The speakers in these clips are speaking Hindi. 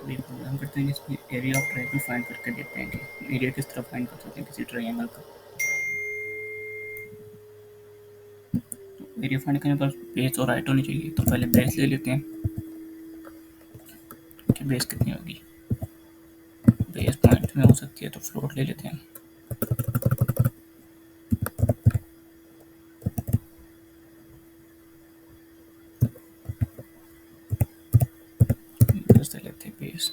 अभी प्रोग्राम करते हैं कि इसमें एरिया ऑफ ट्रायंगल फाइंड करके देखते हैं कि एरिया किस तरह फाइंड कर सकते हैं किसी ट्रायंगल का। एरिया फाइंड करने पर बेस और हाइट होनी चाहिए, तो पहले बेस ले लेते हैं कि बेस कितनी होगी। बेस पॉइंट में हो सकती है तो फ्लोट ले लेते हैं। बेस ले लेते हैं बेस।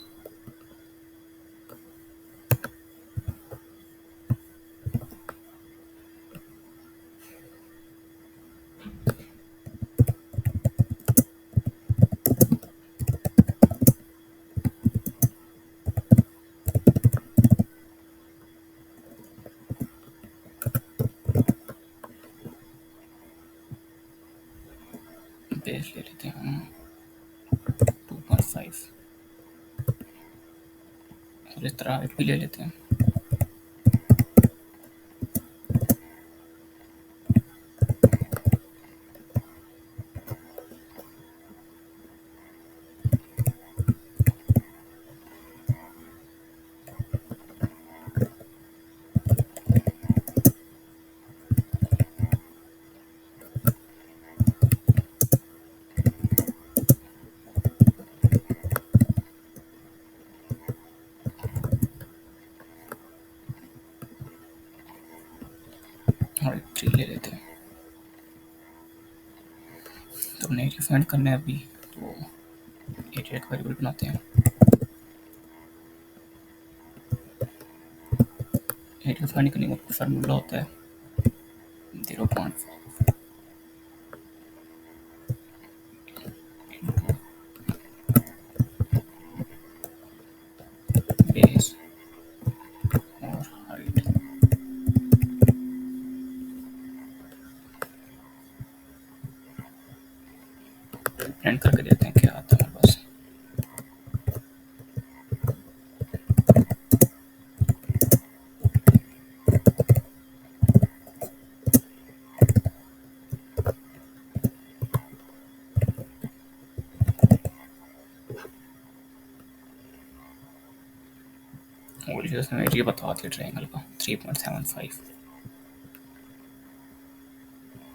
बेस ले लेते हैं हम 2.5 और इस तरह हाइट भी ले लेते हैं। हाइट 3 ले लेते हैं। तो हमने एरिया फाइंड करना है अभी, तो एरिया का वेरिएबल बनाते हैं। एरिया फाइंड करने का फार्मूला होता है 0.5 बेस और हाइट। प्रिंट करके देखते हैं क्या आता है हमारे पास। और ये उसने एरिया बता दिया ट्रायंगल का 3.75।